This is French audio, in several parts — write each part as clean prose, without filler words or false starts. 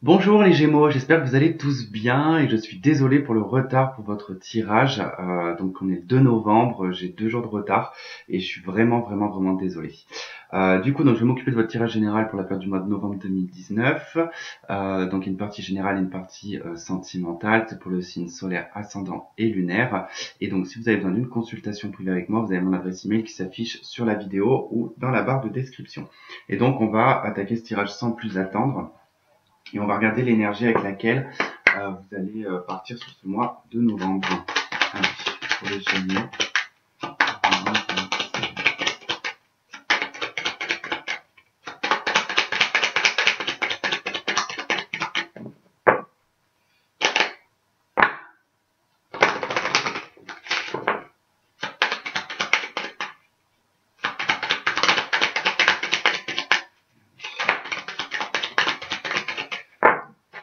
Bonjour les Gémeaux, j'espère que vous allez tous bien et je suis désolé pour le retard pour votre tirage. Donc on est le 2 novembre, j'ai 2 jours de retard et je suis vraiment désolé. Du coup, donc je vais m'occuper de votre tirage général pour la période du mois de novembre 2019. Donc une partie générale et une partie sentimentale, c'est pour le signe solaire, ascendant et lunaire. Et donc si vous avez besoin d'une consultation privée avec moi, vous avez mon adresse email qui s'affiche sur la vidéo ou dans la barre de description. Et donc on va attaquer ce tirage sans plus attendre. Et on va regarder l'énergie avec laquelle vous allez partir sur ce mois de novembre. Allez, pour les Gémeaux.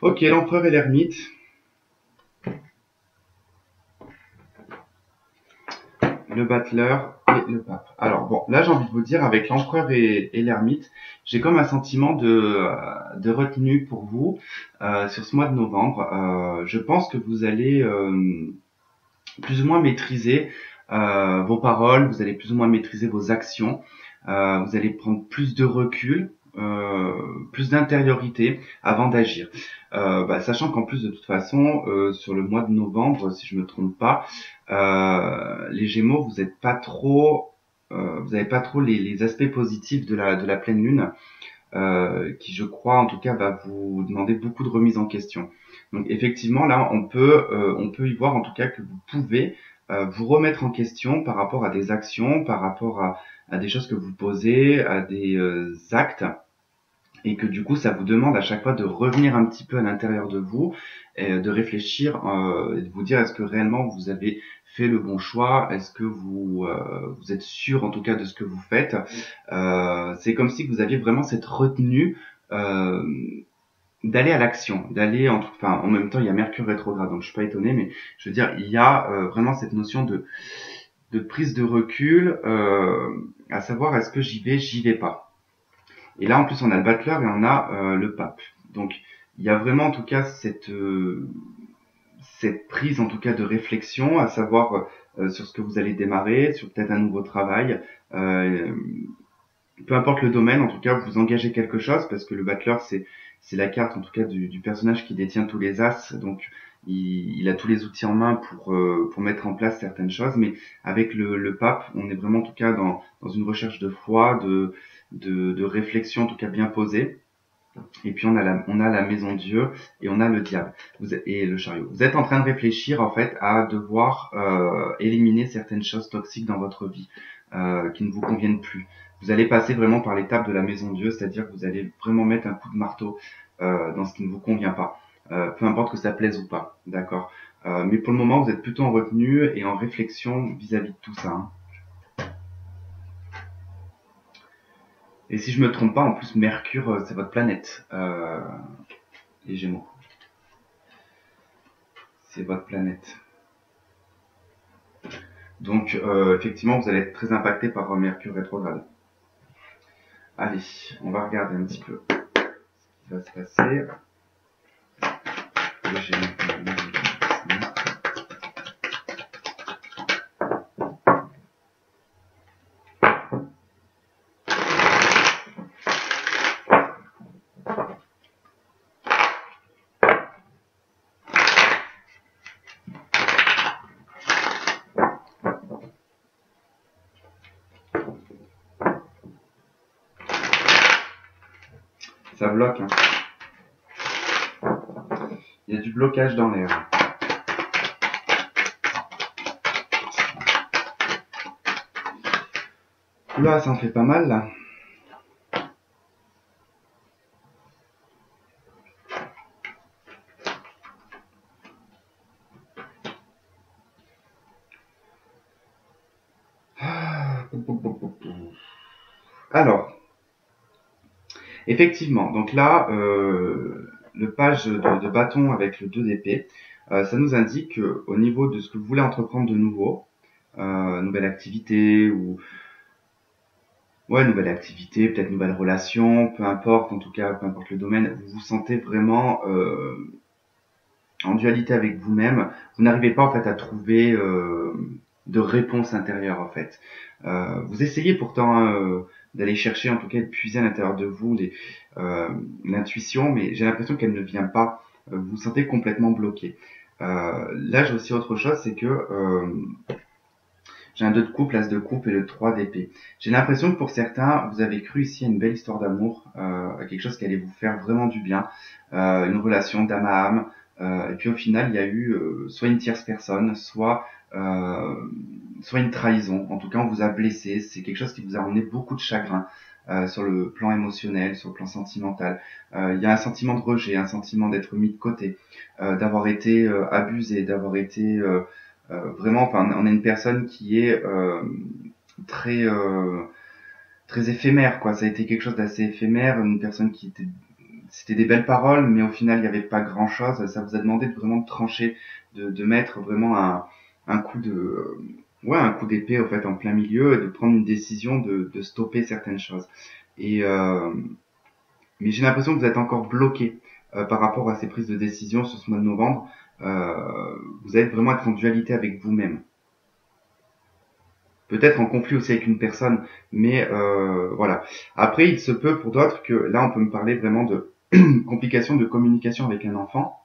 Ok, l'empereur et l'ermite. Le battleur et le pape. Alors bon, là j'ai envie de vous dire, avec l'empereur et l'ermite, j'ai comme un sentiment de retenue pour vous sur ce mois de novembre. Je pense que vous allez plus ou moins maîtriser vos paroles, vous allez plus ou moins maîtriser vos actions, vous allez prendre plus de recul, plus d'intériorité avant d'agir. Sachant qu'en plus de toute façon, sur le mois de novembre, si je me trompe pas, les Gémeaux, vous n'avez pas trop les aspects positifs de la pleine lune, qui je crois en tout cas va vous demander beaucoup de remise en question. Donc effectivement là on peut y voir en tout cas que vous pouvez vous remettre en question par rapport à des actions, par rapport à des choses que vous posez, à des actes, et que du coup ça vous demande à chaque fois de revenir un petit peu à l'intérieur de vous, et de réfléchir et de vous dire est-ce que réellement vous avez fait le bon choix, est-ce que vous êtes sûr en tout cas de ce que vous faites. C'est comme si vous aviez vraiment cette retenue euh, d'aller à l'action, en même temps il y a Mercure rétrograde, donc je suis pas étonné, mais je veux dire il y a vraiment cette notion de prise de recul, à savoir est-ce que j'y vais pas. Et là, en plus, on a le battleur et on a le pape. Donc, il y a vraiment, en tout cas, cette prise, en tout cas, de réflexion, à savoir sur ce que vous allez démarrer, sur peut-être un nouveau travail. Euh, Peu importe le domaine, en tout cas, vous engagez quelque chose, parce que le battleur, c'est la carte, en tout cas, du personnage qui détient tous les as. Donc, il a tous les outils en main pour mettre en place certaines choses. Mais avec le pape, on est vraiment, en tout cas, dans une recherche de foi, de réflexion, en tout cas, bien posée. Et puis, on a la maison Dieu et on a le diable et le chariot. Vous êtes en train de réfléchir, en fait, à devoir éliminer certaines choses toxiques dans votre vie qui ne vous conviennent plus. Vous allez passer vraiment par l'étape de la maison Dieu, c'est-à-dire que vous allez vraiment mettre un coup de marteau dans ce qui ne vous convient pas, peu importe que ça plaise ou pas, d'accord. Mais pour le moment, vous êtes plutôt en retenue et en réflexion vis-à-vis de tout ça, hein. Et si je me trompe pas, en plus, Mercure, c'est votre planète, les Gémeaux. C'est votre planète. Donc, effectivement, vous allez être très impacté par Mercure rétrograde. Allez, on va regarder un petit peu ce qui va se passer. Les Gémeaux. Ça bloque, hein. Il y a du blocage dans l'air. Oula, ça en fait pas mal, là. Alors, effectivement, donc là, le page de bâton avec le 2 d'épée, ça nous indique que, au niveau de ce que vous voulez entreprendre de nouveau, nouvelle activité ou ouais, nouvelle activité, peut-être nouvelle relation, peu importe, en tout cas, peu importe le domaine, vous vous sentez vraiment en dualité avec vous-même. Vous n'arrivez pas en fait à trouver de réponse intérieure en fait. Vous essayez pourtant d'aller chercher, en tout cas de puiser à l'intérieur de vous euh, l'intuition, mais j'ai l'impression qu'elle ne vient pas. Vous vous sentez complètement bloqué. Là, j'ai aussi autre chose, c'est que j'ai un 2 de coupe, l'as de coupe et le 3 d'épée. J'ai l'impression que pour certains, vous avez cru ici à une belle histoire d'amour, à quelque chose qui allait vous faire vraiment du bien, une relation d'âme à âme. Et puis au final, il y a eu soit une tierce personne, euh, soit une trahison. En tout cas, on vous a blessé. C'est quelque chose qui vous a emmené beaucoup de chagrin sur le plan émotionnel, sur le plan sentimental. Il y a un sentiment de rejet, un sentiment d'être mis de côté, d'avoir été abusé, d'avoir été vraiment, enfin, on est une personne qui est très très éphémère, quoi. Ça a été quelque chose d'assez éphémère, une personne qui était, c'était des belles paroles, mais au final, il n'y avait pas grand-chose. Ça vous a demandé de vraiment trancher, de mettre vraiment un coup de, ouais, un coup d'épée, au fait, en plein milieu, et de prendre une décision de stopper certaines choses. Et, mais j'ai l'impression que vous êtes encore bloqué par rapport à ces prises de décision sur ce mois de novembre. Vous allez vraiment être en dualité avec vous-même. Peut-être en conflit aussi avec une personne, mais voilà. Après, il se peut pour d'autres que là, on peut me parler vraiment de complications de communication avec un enfant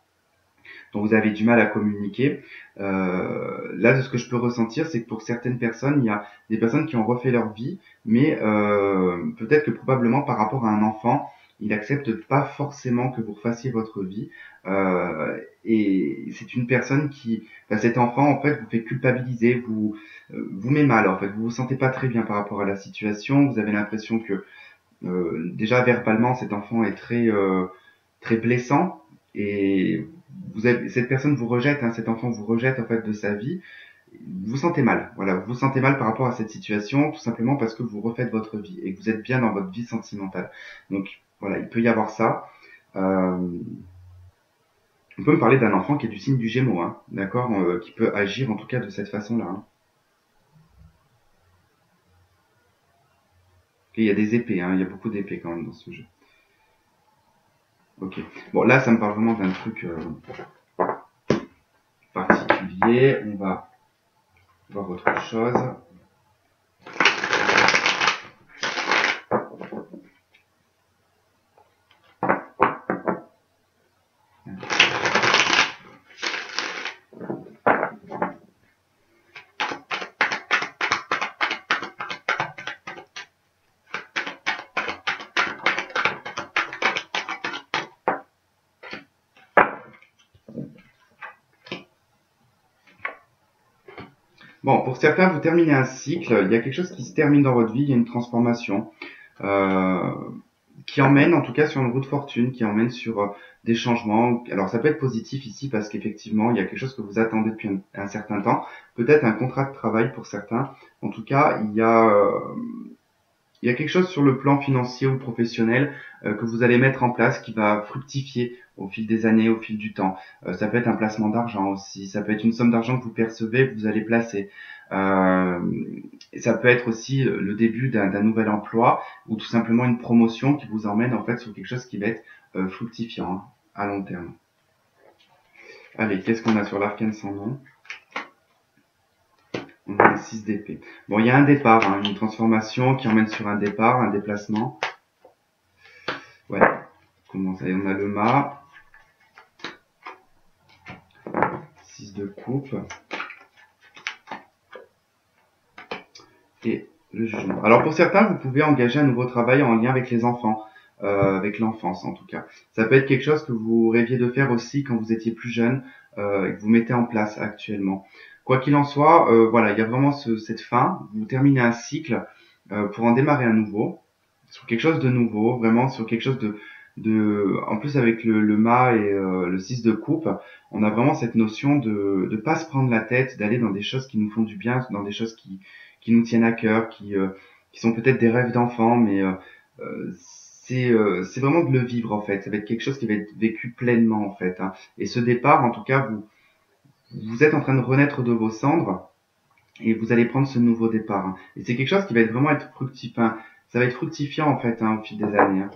dont vous avez du mal à communiquer. Là, de ce que je peux ressentir, c'est que pour certaines personnes, il y a des personnes qui ont refait leur vie, mais peut-être que probablement par rapport à un enfant, il accepte pas forcément que vous refassiez votre vie. Et c'est une personne qui, enfin, cet enfant, en fait, vous fait culpabiliser, vous met mal, en fait. Vous vous sentez pas très bien par rapport à la situation. Vous avez l'impression que déjà verbalement, cet enfant est très blessant et cette personne vous rejette, hein, cet enfant vous rejette en fait de sa vie. Vous vous sentez mal, voilà, vous vous sentez mal par rapport à cette situation, tout simplement parce que vous refaites votre vie et que vous êtes bien dans votre vie sentimentale. Donc voilà, il peut y avoir ça. Euh, on peut me parler d'un enfant qui est du signe du Gémeaux, hein, d'accord, qui peut agir en tout cas de cette façon-là. Hein. Et il y a des épées, hein, il y a beaucoup d'épées quand même dans ce jeu. Ok. Bon, là, ça me parle vraiment d'un truc particulier. On va voir autre chose. Bon, pour certains, vous terminez un cycle, il y a quelque chose qui se termine dans votre vie, il y a une transformation euh, qui emmène en tout cas sur une route de fortune, qui emmène sur des changements. Alors ça peut être positif ici parce qu'effectivement, il y a quelque chose que vous attendez depuis un certain temps, peut-être un contrat de travail pour certains. En tout cas, il y a quelque chose sur le plan financier ou professionnel que vous allez mettre en place qui va fructifier au fil des années, au fil du temps. Ça peut être un placement d'argent aussi, ça peut être une somme d'argent que vous percevez, que vous allez placer. Euh, Ça peut être aussi le début d'un nouvel emploi ou tout simplement une promotion qui vous emmène en fait sur quelque chose qui va être fructifiant hein, à long terme. Allez, qu'est-ce qu'on a sur l'arcane sans nom? On a un 6 d'épée. Bon, il y a un départ, hein, une transformation qui emmène sur un départ, un déplacement. Ouais, comment ça? On a le mât, 6 de coupe et le jugement. Alors pour certains, vous pouvez engager un nouveau travail en lien avec les enfants, avec l'enfance en tout cas. Ça peut être quelque chose que vous rêviez de faire aussi quand vous étiez plus jeune et que vous mettez en place actuellement. Quoi qu'il en soit, voilà, il y a vraiment cette fin. Vous terminez un cycle pour en démarrer un nouveau, sur quelque chose de nouveau, vraiment sur quelque chose en plus avec le mât et le 6 de coupe, on a vraiment cette notion de pas se prendre la tête, d'aller dans des choses qui nous font du bien, dans des choses qui nous tiennent à cœur, qui sont peut-être des rêves d'enfant, mais c'est vraiment de le vivre en fait. Ça va être quelque chose qui va être vécu pleinement en fait. Hein. Et ce départ, en tout cas, vous êtes en train de renaître de vos cendres et vous allez prendre ce nouveau départ. Hein. Et c'est quelque chose qui va être vraiment être fructif, hein, Ça va être fructifiant en fait hein, au fil des années. Hein.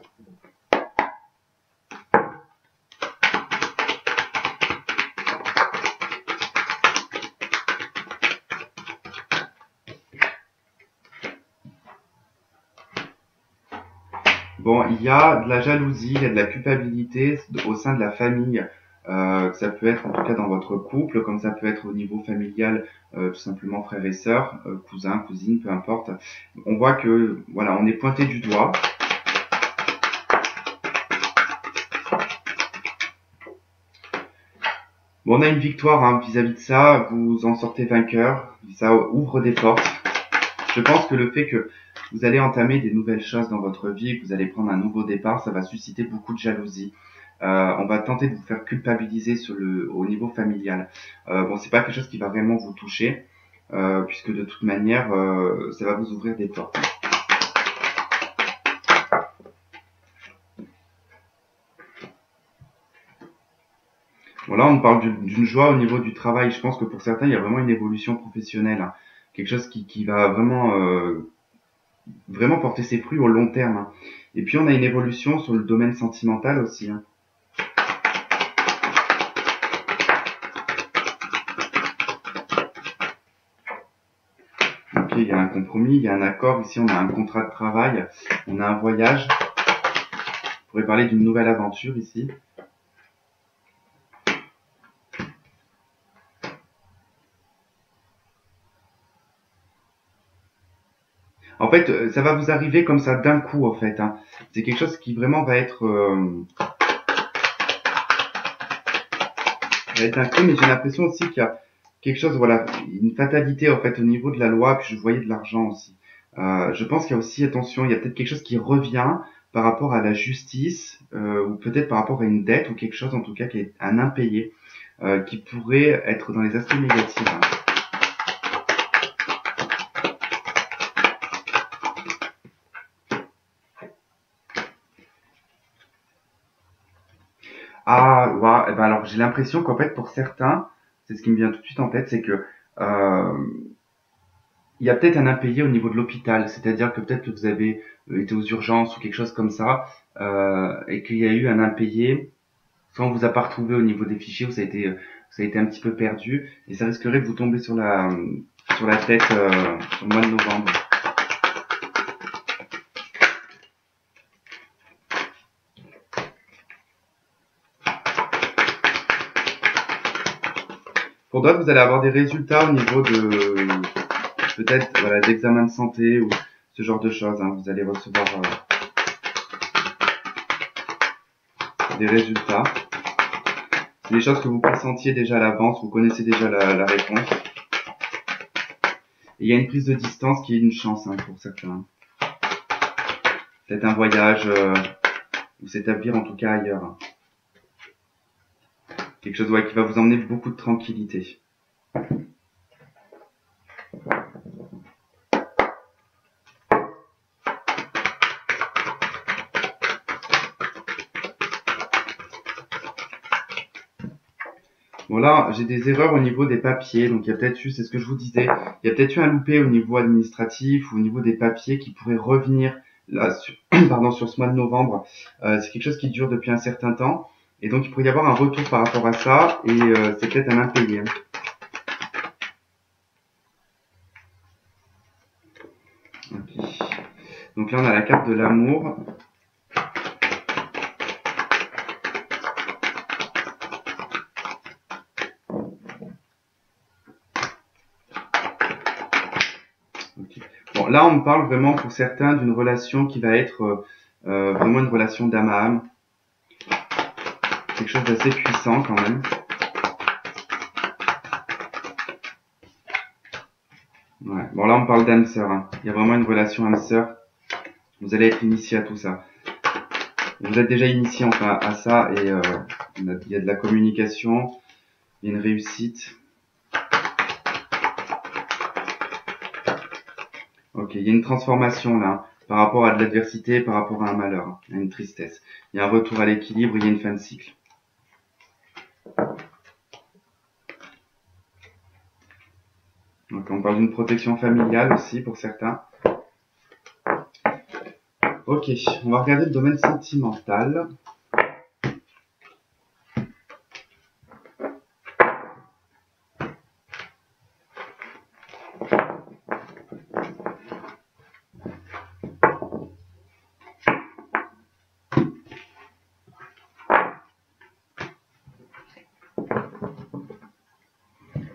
Bon, il y a de la jalousie, il y a de la culpabilité au sein de la famille. Ça peut être en tout cas dans votre couple, comme ça peut être au niveau familial, tout simplement frères et sœurs, cousins, cousines, peu importe. On voit que voilà, on est pointé du doigt. Bon, on a une victoire hein, vis-à-vis de ça, vous en sortez vainqueur, ça ouvre des portes. Je pense que le fait que vous allez entamer des nouvelles choses dans votre vie, que vous allez prendre un nouveau départ, ça va susciter beaucoup de jalousie. On va tenter de vous faire culpabiliser au niveau familial. Bon, c'est pas quelque chose qui va vraiment vous toucher, puisque de toute manière, ça va vous ouvrir des portes. Bon, là, on parle d'une joie au niveau du travail. Je pense que pour certains, il y a vraiment une évolution professionnelle, hein. Quelque chose qui va vraiment porter ses fruits au long terme. Hein. Et puis, on a une évolution sur le domaine sentimental aussi. Hein. Ok, il y a un compromis, il y a un accord. Ici, on a un contrat de travail, on a un voyage. On pourrait parler d'une nouvelle aventure ici. En fait, ça va vous arriver comme ça d'un coup, en fait. Hein. C'est quelque chose qui vraiment va être un coup, mais j'ai l'impression aussi qu'il y a quelque chose, voilà, une fatalité en fait au niveau de la loi. Puis je voyais de l'argent aussi. Je pense qu'il y a aussi, attention, il y a peut-être quelque chose qui revient par rapport à la justice, ou peut-être par rapport à une dette ou quelque chose en tout cas qui est un impayé, qui pourrait être dans les aspects négatifs. Hein. Ah, ouais, eh ben alors j'ai l'impression qu'en fait pour certains, c'est ce qui me vient tout de suite en tête, c'est que euh, il y a peut-être un impayé au niveau de l'hôpital, c'est-à-dire que peut-être que vous avez été aux urgences ou quelque chose comme ça, et qu'il y a eu un impayé, soit on vous a pas retrouvé au niveau des fichiers, ou ça a été un petit peu perdu, et ça risquerait de vous tomber sur la tête au mois de novembre. Pour d'autres, vous allez avoir des résultats au niveau de peut-être voilà, d'examens de santé ou ce genre de choses. Hein. Vous allez recevoir des résultats. C'est des choses que vous pressentiez déjà à l'avance, vous connaissez déjà la réponse. Et il y a une prise de distance qui est une chance hein, pour certains. Peut-être un voyage ou s'établir en tout cas ailleurs. Quelque chose ouais, qui va vous emmener beaucoup de tranquillité. Bon là, j'ai des erreurs au niveau des papiers, donc il y a peut-être eu, c'est ce que je vous disais, il y a peut-être eu un loupé au niveau administratif ou au niveau des papiers qui pourraient revenir là sur, pardon, sur ce mois de novembre. C'est quelque chose qui dure depuis un certain temps, et donc il pourrait y avoir un retour par rapport à ça, et c'est peut-être un impayé. Hein. Okay. Donc là, on a la carte de l'amour. Okay. Bon, là, on me parle vraiment pour certains d'une relation qui va être vraiment une relation d'âme à âme. Quelque chose d'assez puissant quand même. Ouais. Bon, là, on parle d'âme sœur. Hein. Il y a vraiment une relation âme sœur. Vous allez être initié à tout ça. Vous êtes déjà initié enfin à ça et il y a de la communication, il y a une réussite. Ok, il y a une transformation là, par rapport à de l'adversité, par rapport à un malheur, à une tristesse. Il y a un retour à l'équilibre, il y a une fin de cycle. Donc on parle d'une protection familiale aussi pour certains. Ok, on va regarder le domaine sentimental.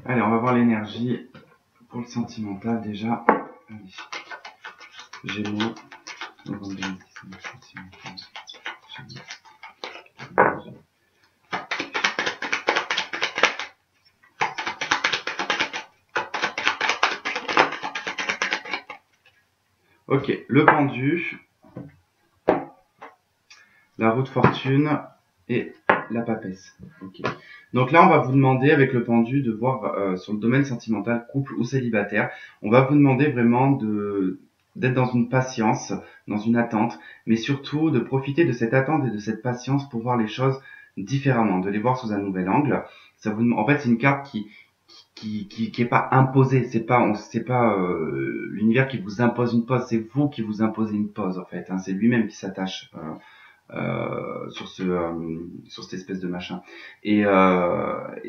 Allez, on va voir l'énergie pour le sentimental déjà. Allez. Gémeaux, novembre 2019, sentimental. Gémeaux. Ok, le pendu, la roue de fortune et la papesse. Ok. Donc là, on va vous demander avec le pendu de voir sur le domaine sentimental, couple ou célibataire. On va vous demander vraiment d'être dans une patience, dans une attente, mais surtout de profiter de cette attente et de cette patience pour voir les choses différemment, de les voir sous un nouvel angle. En fait, c'est une carte qui est pas imposée. C'est pas l'univers qui vous impose une pause. C'est vous qui vous imposez une pause en fait. Hein. C'est lui-même qui s'attache. Sur cette espèce de machin et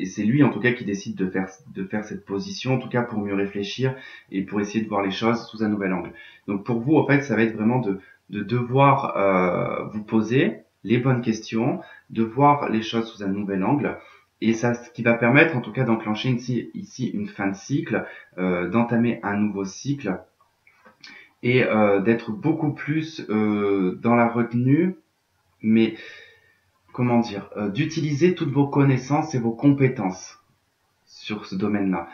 c'est lui en tout cas qui décide de faire cette position en tout cas pour mieux réfléchir et pour essayer de voir les choses sous un nouvel angle. Donc pour vous en fait ça va être vraiment de devoir vous poser les bonnes questions, de voir les choses sous un nouvel angle et ça ce qui va permettre en tout cas d'enclencher ici une fin de cycle, d'entamer un nouveau cycle et d'être beaucoup plus dans la retenue, mais comment dire, d'utiliser toutes vos connaissances et vos compétences sur ce domaine-là.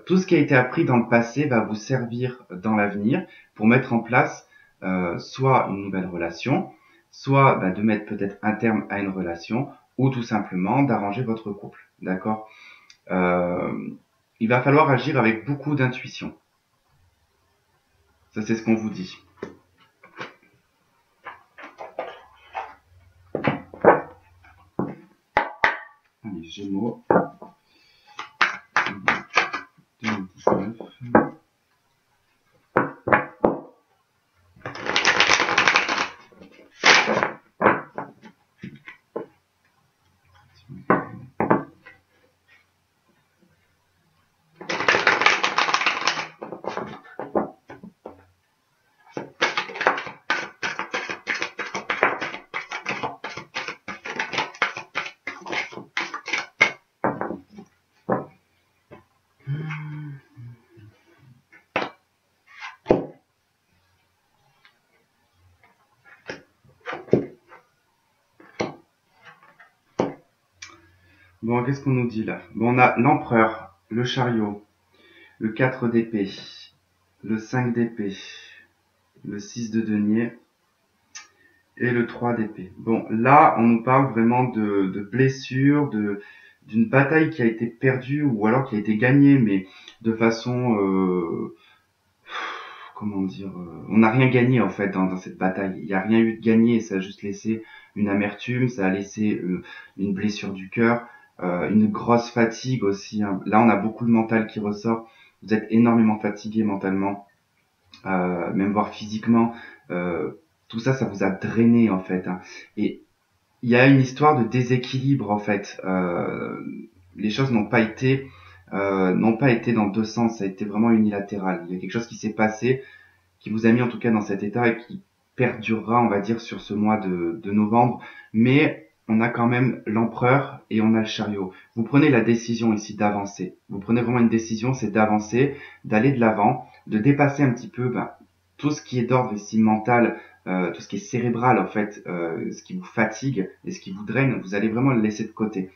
Tout ce qui a été appris dans le passé va vous servir dans l'avenir pour mettre en place soit une nouvelle relation, soit de mettre peut-être un terme à une relation, ou tout simplement d'arranger votre couple. D'accord Il va falloir agir avec beaucoup d'intuition. Ça, c'est ce qu'on vous dit. Allez, Gémeaux. 2019. Bon, qu'est-ce qu'on nous dit là? Bon, on a l'empereur, le chariot, le 4 d'épée, le 5 d'épée, le 6 de denier et le 3 d'épée. Bon, là, on nous parle vraiment de blessures, d'une bataille qui a été perdue ou alors qui a été gagnée, mais de façon, comment dire, on n'a rien gagné en fait dans cette bataille. Il n'y a rien eu de gagné, ça a juste laissé une amertume, ça a laissé une blessure du cœur. Une grosse fatigue aussi. Hein. Là, on a beaucoup de mental qui ressort. Vous êtes énormément fatigué mentalement, même voire physiquement. Tout ça, ça vous a drainé en fait. Hein. Et il y a une histoire de déséquilibre en fait. Les choses n'ont pas été dans deux sens. Ça a été vraiment unilatéral. Il y a quelque chose qui s'est passé, qui vous a mis en tout cas dans cet état et qui perdurera, on va dire, sur ce mois de novembre. Mais on a quand même l'empereur et on a le chariot. Vous prenez la décision ici d'avancer. Vous prenez vraiment une décision, c'est d'avancer, d'aller de l'avant, de dépasser un petit peu tout ce qui est d'ordre ici mental, tout ce qui est cérébral en fait, ce qui vous fatigue et ce qui vous draine. Vous allez vraiment le laisser de côté.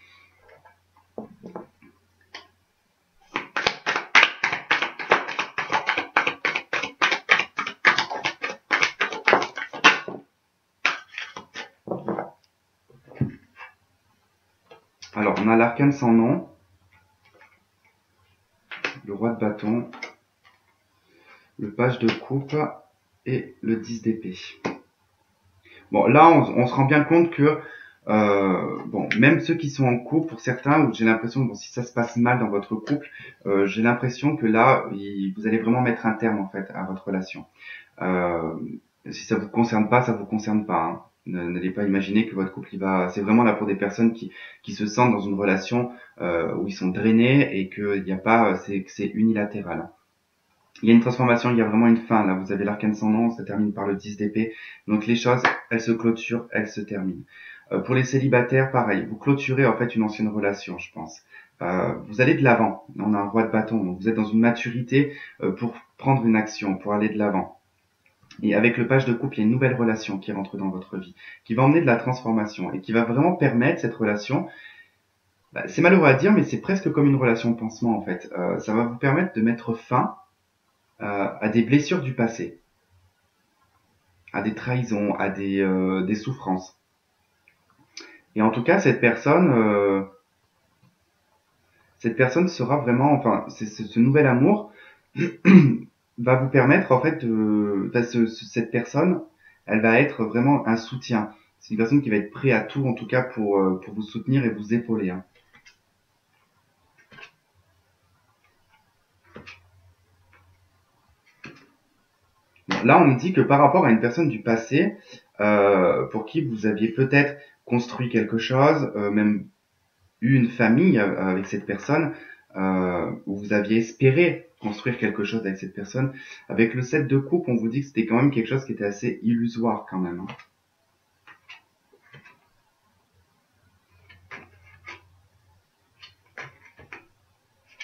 Alors, on a l'arcane sans nom, le roi de bâton, le page de coupe et le 10 d'épée. Bon, là, on se rend bien compte que, bon, même ceux qui sont en couple, pour certains, où j'ai l'impression, bon, si ça se passe mal dans votre couple, j'ai l'impression que là, vous allez vraiment mettre un terme, en fait, à votre relation. Si ça vous concerne pas, ça vous concerne pas, hein. N'allez pas imaginer que votre couple il va. C'est vraiment là pour des personnes qui se sentent dans une relation où ils sont drainés et qu'il n'y a pas, que c'est unilatéral. Il y a une transformation, il y a vraiment une fin. Là, vous avez l'arcane sans nom, ça termine par le 10 d'épée. Donc les choses, elles se clôturent, elles se terminent. Pour les célibataires, pareil. Vous clôturez en fait une ancienne relation, je pense. Vous allez de l'avant. On a un roi de bâton, donc vous êtes dans une maturité pour prendre une action, pour aller de l'avant. Et avec le page de couple, il y a une nouvelle relation qui rentre dans votre vie, qui va emmener de la transformation et qui va vraiment permettre cette relation. C'est malheureux à dire, mais c'est presque comme une relation pansement en fait. Ça va vous permettre de mettre fin à des blessures du passé, à des trahisons, à des souffrances. Et en tout cas, cette personne sera vraiment, enfin, ce nouvel amour va vous permettre en fait cette personne, elle va être vraiment un soutien. C'est une personne qui va être prête à tout en tout cas pour vous soutenir et vous épauler, hein. Bon, là, on me dit que par rapport à une personne du passé, pour qui vous aviez peut-être construit quelque chose, même eu une famille avec cette personne, où vous aviez espéré construire quelque chose avec cette personne, avec le 7 de coupe, on vous dit que c'était quand même quelque chose qui était assez illusoire quand même, hein.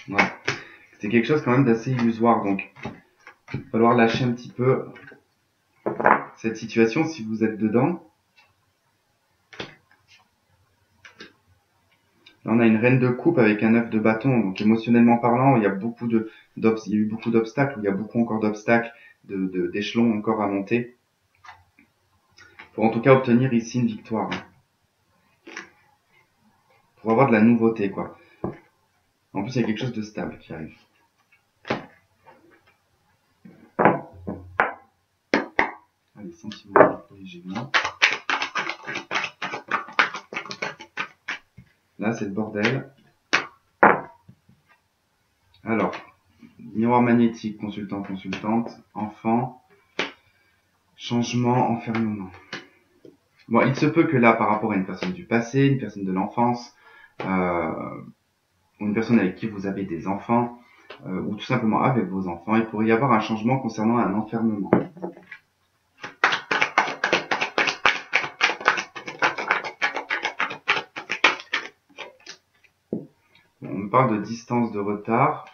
Voilà. C'était quelque chose quand même d'assez illusoire, donc il va falloir lâcher un petit peu cette situation si vous êtes dedans. Là, on a une reine de coupe avec un 9 de bâton, donc émotionnellement parlant, il y a il y a eu beaucoup d'obstacles, il y a beaucoup encore d'obstacles, d'échelons encore à monter, pour en tout cas obtenir ici une victoire, hein. Pour avoir de la nouveauté, quoi. En plus, il y a quelque chose de stable qui arrive. Allez, sentiments légèrement. Là, c'est le bordel. Alors, miroir magnétique, consultant, consultante, enfant, changement, enfermement. Bon, il se peut que là, par rapport à une personne du passé, une personne de l'enfance, ou une personne avec qui vous avez des enfants, ou tout simplement avec vos enfants, il pourrait y avoir un changement concernant un enfermement. On me parle de distance de retard.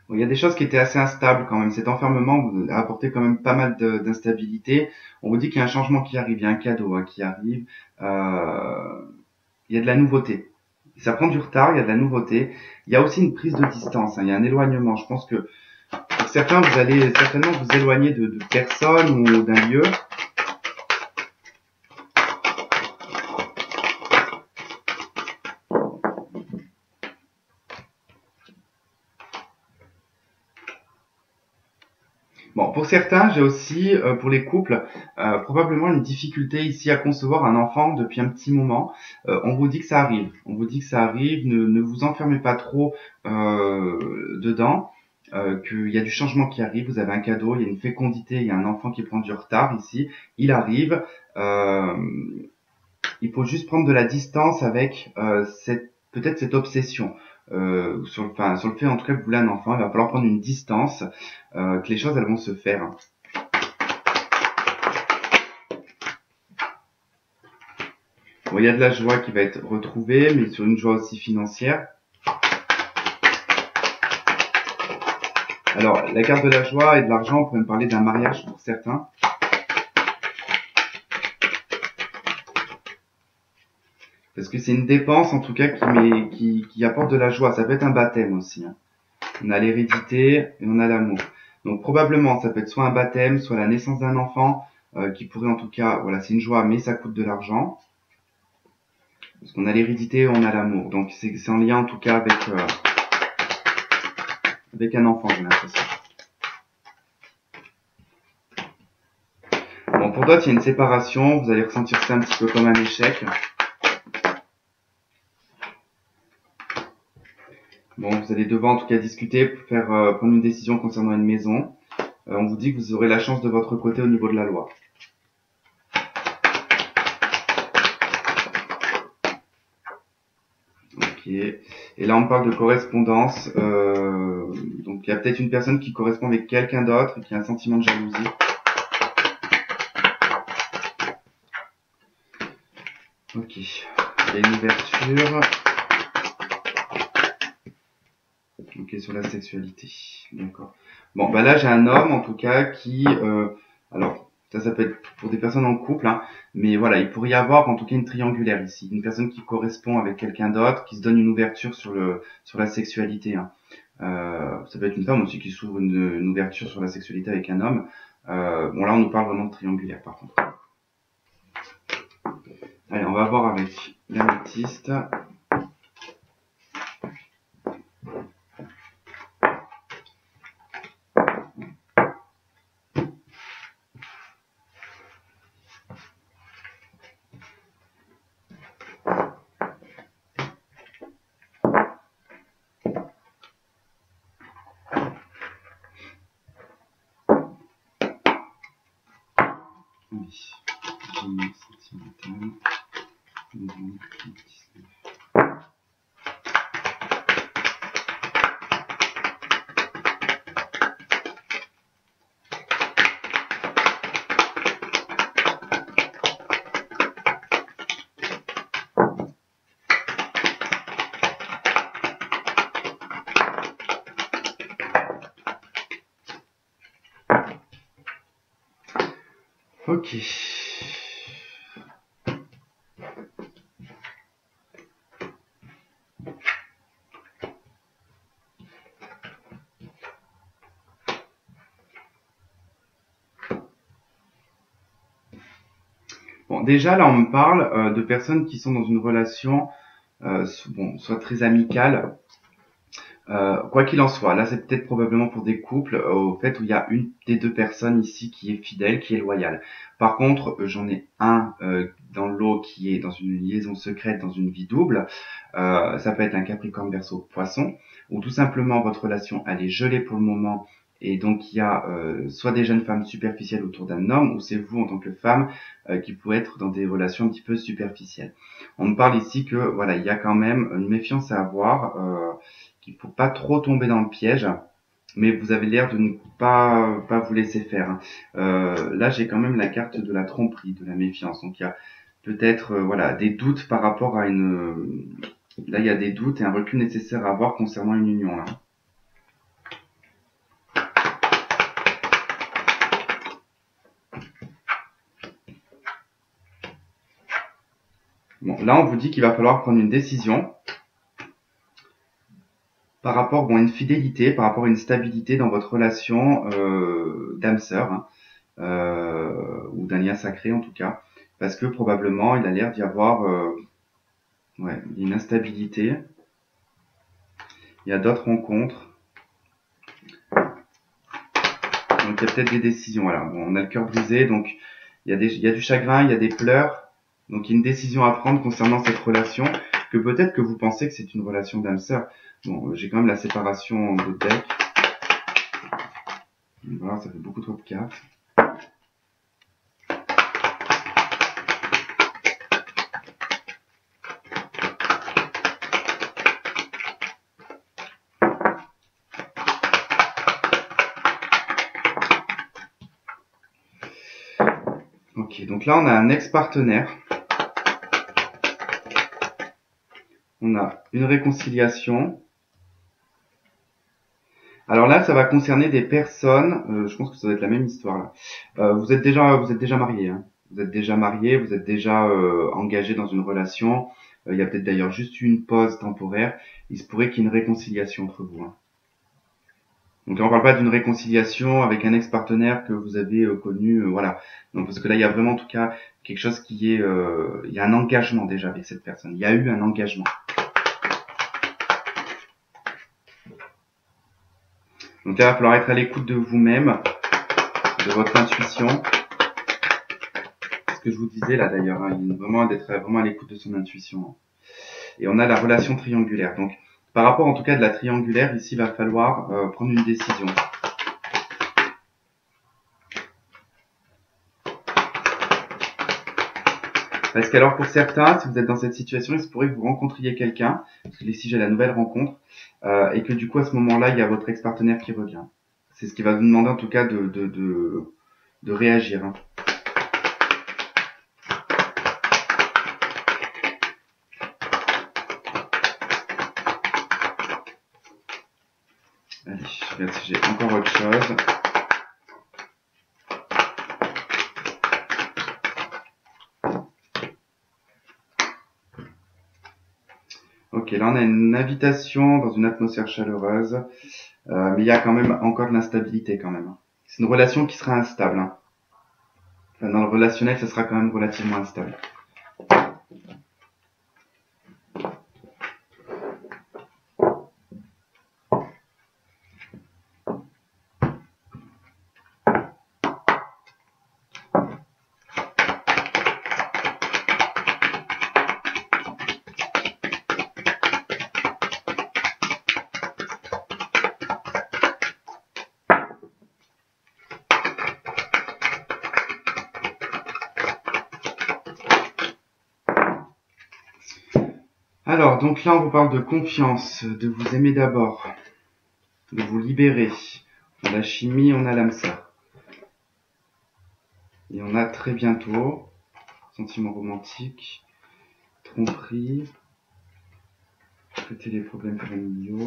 Bon, il y a des choses qui étaient assez instables quand même. Cet enfermement a apporté quand même pas mal d'instabilité. On vous dit qu'il y a un changement qui arrive, il y a un cadeau, hein, qui arrive. Il y a de la nouveauté. Ça prend du retard, il y a de la nouveauté. Il y a aussi une prise de distance, hein, il y a un éloignement. Je pense que pour certains, vous allez certainement vous éloigner de personnes ou d'un lieu. Bon, pour certains, j'ai aussi, pour les couples, probablement une difficulté ici à concevoir un enfant depuis un petit moment. On vous dit que ça arrive. On vous dit que ça arrive. Ne vous enfermez pas trop dedans. Qu'il y a du changement qui arrive. Vous avez un cadeau, il y a une fécondité, il y a un enfant qui prend du retard ici. Il arrive. Il faut juste prendre de la distance avec peut-être cette obsession. Sur le fait en tout cas que vous voulez un enfant, il va falloir prendre une distance, que les choses elles vont se faire. Bon, il y a de la joie qui va être retrouvée, mais sur une joie aussi financière. Alors, la carte de la joie et de l'argent, on pourrait me parler d'un mariage pour certains. Parce que c'est une dépense en tout cas qui apporte de la joie. Ça peut être un baptême aussi, hein. On a l'hérédité et on a l'amour. Donc probablement, ça peut être soit un baptême, soit la naissance d'un enfant, qui pourrait en tout cas, voilà, c'est une joie, mais ça coûte de l'argent. Parce qu'on a l'hérédité, on a l'amour. Donc c'est en lien en tout cas avec un enfant, j'ai l'impression. Bon, pour d'autres, il y a une séparation. Vous allez ressentir ça un petit peu comme un échec. Bon, vous allez devoir en tout cas discuter pour faire prendre une décision concernant une maison. On vous dit que vous aurez la chance de votre côté au niveau de la loi. Ok. Et là, on parle de correspondance. Donc, il y a peut-être une personne qui correspond avec quelqu'un d'autre et qui a un sentiment de jalousie. Ok. Il y a une ouverture. Ok, sur la sexualité. D'accord. Bon, bah là, j'ai un homme, en tout cas, qui... alors, ça peut être pour des personnes en couple, hein, mais voilà, il pourrait y avoir, en tout cas, une triangulaire ici. Une personne qui correspond avec quelqu'un d'autre, qui se donne une ouverture sur la sexualité. Hein. Ça peut être une femme aussi qui s'ouvre une ouverture sur la sexualité avec un homme. Bon, là, on nous parle vraiment de triangulaire, par contre. Allez, on va voir avec l'améthyste. Oui. Génie sentimental. Maison 19. Ok. Bon, déjà là, on me parle de personnes qui sont dans une relation, bon, soit très amicale. Quoi qu'il en soit, là c'est peut-être probablement pour des couples au fait où il y a une des deux personnes ici qui est fidèle, qui est loyale. Par contre, j'en ai un dans le lot qui est dans une liaison secrète, dans une vie double. Ça peut être un Capricorne Verseau Poisson, ou tout simplement votre relation elle est gelée pour le moment. Et donc il y a soit des jeunes femmes superficielles autour d'un homme, ou c'est vous en tant que femme qui pouvez être dans des relations un petit peu superficielles. On me parle ici que voilà, il y a quand même une méfiance à avoir. Qu'il faut pas trop tomber dans le piège, mais vous avez l'air de ne pas vous laisser faire. Hein. Là, j'ai quand même la carte de la tromperie, de la méfiance. Donc, il y a peut-être voilà des doutes par rapport à une. Là, il y a des doutes et un recul nécessaire à avoir concernant une union. Là. Bon, là, on vous dit qu'il va falloir prendre une décision par rapport à une fidélité, par rapport à une stabilité dans votre relation d'âme-sœur. Hein. Ou d'un lien sacré en tout cas, parce que probablement il a l'air d'y avoir ouais, une instabilité, il y a d'autres rencontres, donc il y a peut-être des décisions, voilà, bon, on a le cœur brisé, donc il y a du chagrin, il y a des pleurs, donc il y a une décision à prendre concernant cette relation, que peut-être que vous pensez que c'est une relation d'âme-sœur. Bon, j'ai quand même la séparation de deck, voilà, ça fait beaucoup trop de cartes. Ok, donc là on a un ex-partenaire. On a une réconciliation. Alors là, ça va concerner des personnes. Je pense que ça va être la même histoire là. Vous êtes déjà marié. Hein. Vous êtes déjà marié. Vous êtes déjà engagé dans une relation. Il y a peut-être d'ailleurs juste eu une pause temporaire. Il se pourrait qu'il y ait une réconciliation entre vous. Hein. Donc là, on parle pas d'une réconciliation avec un ex-partenaire que vous avez connu, voilà. Donc parce que là, il y a vraiment en tout cas quelque chose qui est, il y a un engagement déjà avec cette personne. Il y a eu un engagement. Donc là, il va falloir être à l'écoute de vous-même, de votre intuition. Ce que je vous disais là d'ailleurs, hein, il est vraiment d'être vraiment à l'écoute de son intuition. Et on a la relation triangulaire. Donc Par rapport en tout cas de la triangulaire, ici il va falloir prendre une décision. Parce qu'alors pour certains, si vous êtes dans cette situation, il se pourrait que vous rencontriez quelqu'un, parce que ici j'ai la nouvelle rencontre, et que du coup à ce moment-là, il y a votre ex-partenaire qui revient. C'est ce qui va vous demander en tout cas de réagir. Hein. Allez, je regarde si j'ai encore autre chose. Ok, là on a une invitation dans une atmosphère chaleureuse, mais il y a quand même encore de l'instabilité quand même. C'est une relation qui sera instable. Hein. Enfin, dans le relationnel, ça sera quand même relativement instable. Alors, donc là, on vous parle de confiance, de vous aimer d'abord, de vous libérer. On a la chimie, on a l'âme sœur. Et on a très bientôt, sentiment romantique, tromperie, traiter les problèmes familiaux.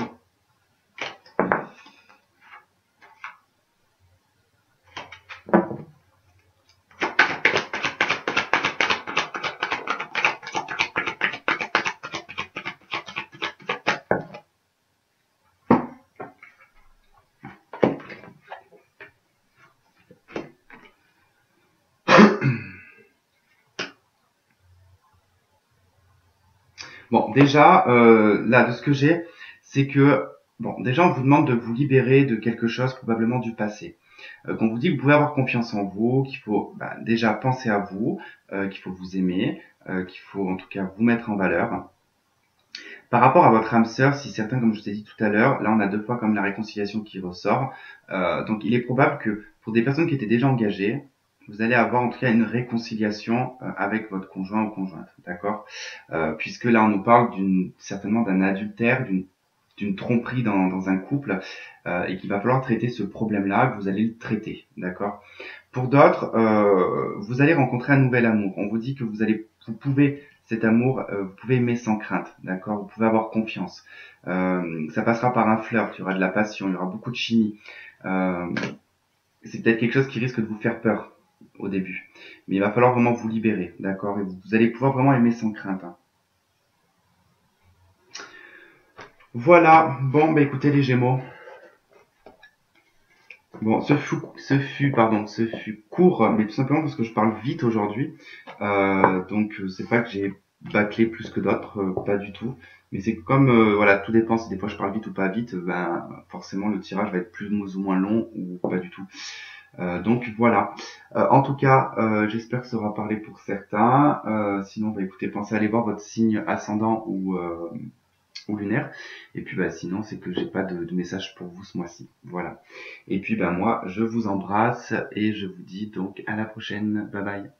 Bon, déjà, là, de ce que j'ai, c'est que, bon, déjà, on vous demande de vous libérer de quelque chose, probablement du passé. Qu'on vous dit que vous pouvez avoir confiance en vous, qu'il faut déjà penser à vous, qu'il faut vous aimer, qu'il faut en tout cas vous mettre en valeur. Par rapport à votre âme sœur, si certains, comme je vous ai dit tout à l'heure, là on a 2 fois comme la réconciliation qui ressort. Donc il est probable que pour des personnes qui étaient déjà engagées, vous allez avoir en tout cas une réconciliation avec votre conjoint ou conjointe, d'accord puisque là on nous parle certainement d'un adultère, d'une tromperie dans un couple, et qu'il va falloir traiter ce problème-là, que vous allez le traiter, d'accord. Pour d'autres, vous allez rencontrer un nouvel amour. On vous dit que vous pouvez cet amour, vous pouvez aimer sans crainte, d'accord. Vous pouvez avoir confiance. Ça passera par un flirt, il y aura de la passion, il y aura beaucoup de chimie. C'est peut-être quelque chose qui risque de vous faire peur au début, mais il va falloir vraiment vous libérer, d'accord. Et vous allez pouvoir vraiment aimer sans crainte. Hein. Voilà. Bon, bah écoutez les Gémeaux. Bon, ce fut court, mais tout simplement parce que je parle vite aujourd'hui. Donc, c'est pas que j'ai bâclé plus que d'autres, pas du tout. Mais c'est comme, voilà, tout dépend. Si des fois je parle vite ou pas vite, ben forcément le tirage va être plus ou moins long ou pas du tout. Donc voilà. En tout cas, j'espère que ça aura parlé pour certains. Sinon, bah écoutez, pensez à aller voir votre signe ascendant ou lunaire. Et puis bah sinon c'est que j'ai pas de message pour vous ce mois-ci. Voilà. Et puis bah moi je vous embrasse et je vous dis donc à la prochaine. Bye bye.